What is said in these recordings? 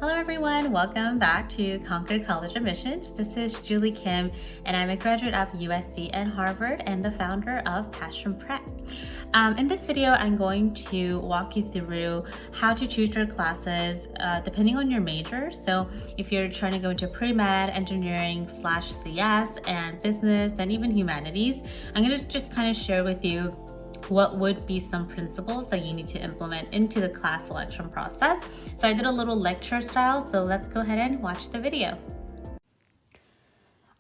Hello everyone, welcome back to Concord College Admissions. This is Julie Kim and I'm a graduate of USC and Harvard and the founder of Passion Prep. In this video, I'm going to walk you through how to choose your classes depending on your major. So if you're trying to go into pre-med, engineering / CS and business and even humanities, I'm going to just kind of share with you what would be some principles that you need to implement into the class selection process. So I did a little lecture style, so let's go ahead and watch the video.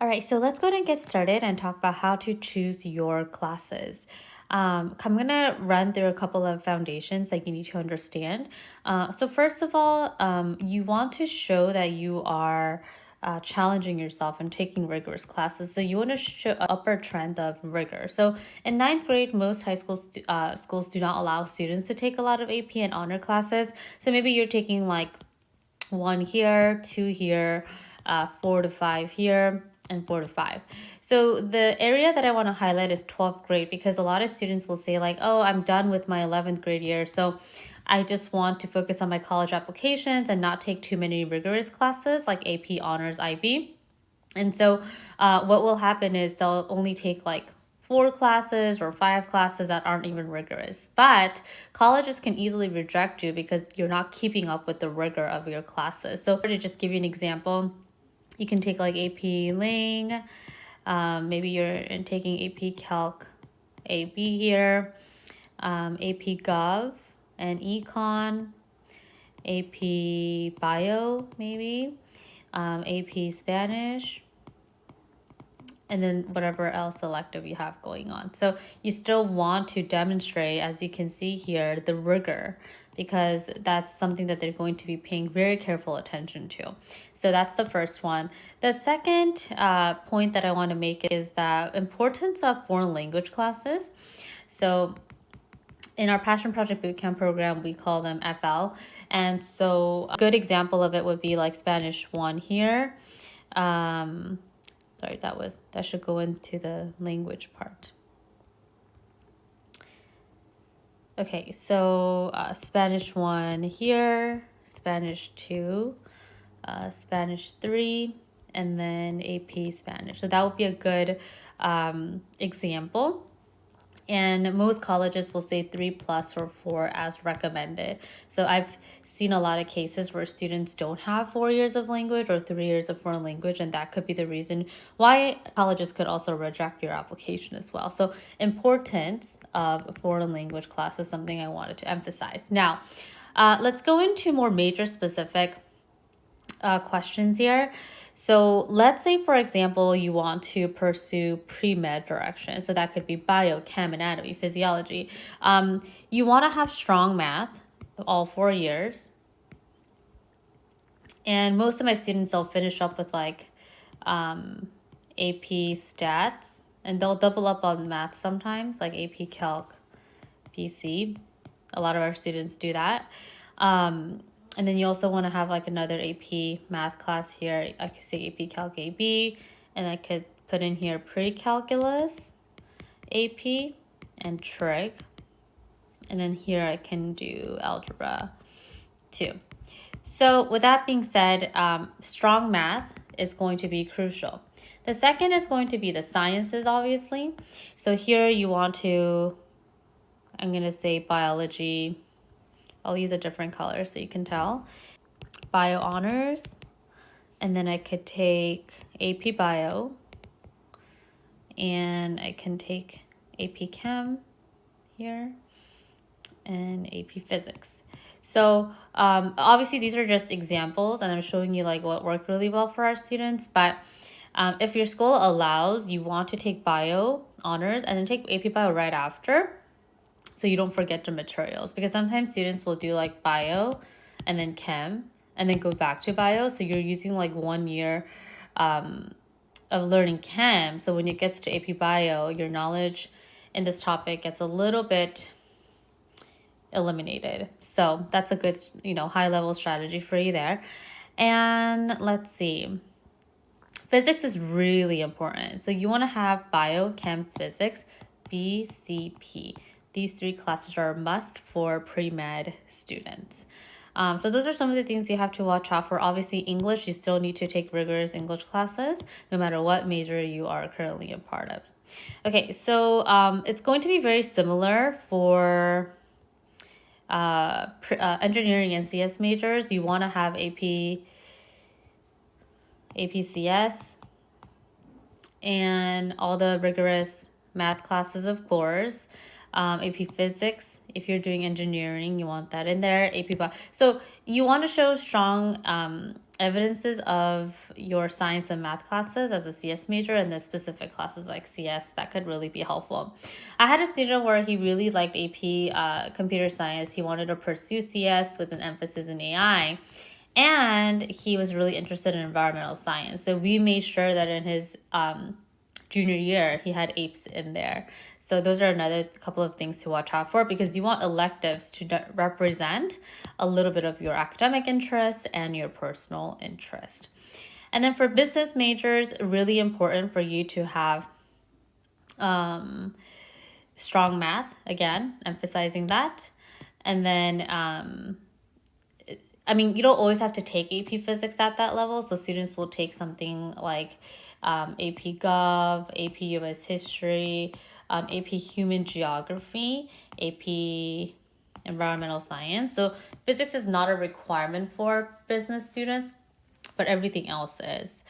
All right, so let's go ahead and get started and talk about how to choose your classes. I'm gonna run through a couple of foundations that you need to understand. So first of all, you want to show that you are challenging yourself and taking rigorous classes. So you want to show an upward trend of rigor. So in ninth grade, most high schools do not allow students to take a lot of AP and honor classes. So maybe you're taking like 1 here, 2 here, 4 to 5 here, and 4 to 5. So the area that I want to highlight is 12th grade, because a lot of students will say like, oh, I'm done with my 11th grade year, so I just want to focus on my college applications and not take too many rigorous classes like AP, honors, IB. And so what will happen is they'll only take like 4 classes or 5 classes that aren't even rigorous. But colleges can easily reject you because you're not keeping up with the rigor of your classes. So to just give you an example, you can take like AP Ling, maybe you're taking AP Calc AB here, AP Gov and Econ, AP Bio maybe, AP Spanish, and then whatever else elective you have going on. So you still want to demonstrate, as you can see here, the rigor, because that's something that they're going to be paying very careful attention to. So that's the first one. The second point that I want to make is the importance of foreign language classes. So in our Passion Project Bootcamp program, we call them FL. And so a good example of it would be like Spanish 1 here. Sorry, that should go into the language part. Okay, so Spanish 1 here, Spanish 2, Spanish 3, and then AP Spanish. So that would be a good example. And most colleges will say 3+ or 4 as recommended. So I've seen a lot of cases where students don't have 4 years of language or 3 years of foreign language, and that could be the reason why colleges could also reject your application as well. So importance of foreign language class is something I wanted to emphasize. Now, let's go into more major specific questions here. So let's say, for example, you want to pursue pre-med direction. So that could be bio, chem, anatomy, physiology. You want to have strong math all 4 years. And most of my students, they'll finish up with like AP stats, and they'll double up on math sometimes, like AP Calc, PC. A lot of our students do that. And then you also want to have like another AP math class here. I could say AP Calc AB, and I could put in here pre-calculus AP and trig. And then here I can do algebra 2. So with that being said, strong math is going to be crucial. The second is going to be the sciences, obviously. So here you want to, I'm going to say biology. I'll use a different color so you can tell. Bio honors, and then I could take AP Bio, and I can take AP Chem here, and AP Physics. So obviously these are just examples, and I'm showing you like what worked really well for our students, but if your school allows, you want to take Bio honors and then take AP Bio right after, so you don't forget the materials, because sometimes students will do like bio and then chem and then go back to bio. So you're using like 1 year of learning chem. So when it gets to AP bio, your knowledge in this topic gets a little bit eliminated. So that's a good, high level strategy for you there. And let's see. Physics is really important. So you want to have bio, chem, physics, BCP. These 3 classes are a must for pre-med students. So those are some of the things you have to watch out for. Obviously, English, you still need to take rigorous English classes, no matter what major you are currently a part of. Okay, so it's going to be very similar for engineering and CS majors. You want to have APCS, and all the rigorous math classes, of course. AP Physics, if you're doing engineering, you want that in there. AP Bio. So you want to show strong evidences of your science and math classes as a CS major, and the specific classes like CS. That could really be helpful. I had a student where he really liked AP Computer Science. He wanted to pursue CS with an emphasis in AI. And he was really interested in environmental science. So we made sure that in his junior year, he had APES in there. So those are another couple of things to watch out for, because you want electives to represent a little bit of your academic interest and your personal interest. And then for business majors, really important for you to have strong math, again, emphasizing that. And then you don't always have to take AP Physics at that level. So students will take something like AP Gov, AP US History, AP Human Geography, AP Environmental Science. So physics is not a requirement for business students, but everything else is.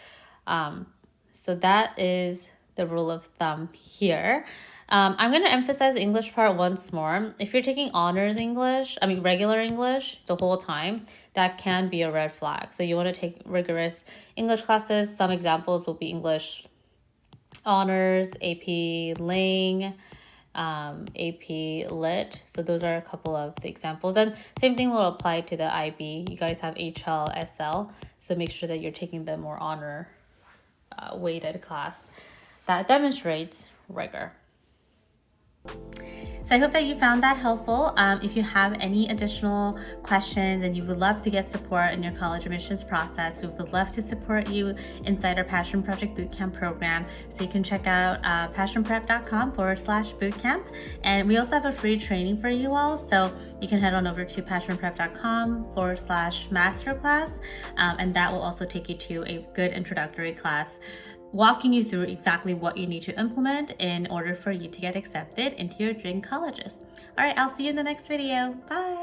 So that is the rule of thumb here. I'm going to emphasize the English part once more. If you're taking honors English, regular English the whole time, that can be a red flag. So you want to take rigorous English classes. Some examples will be English honors, AP Ling, AP Lit. So those are a couple of the examples. And same thing will apply to the IB. You guys have HL, SL. So make sure that you're taking the more honor weighted class that demonstrates rigor. So I hope that you found that helpful. If you have any additional questions and you would love to get support in your college admissions process, we would love to support you inside our Passion Project Bootcamp program. So you can check out passionprep.com/bootcamp. And we also have a free training for you all. So you can head on over to passionprep.com/masterclass. And that will also take you to a good introductory class, walking you through exactly what you need to implement in order for you to get accepted into your dream colleges. All right, I'll see you in the next video. Bye.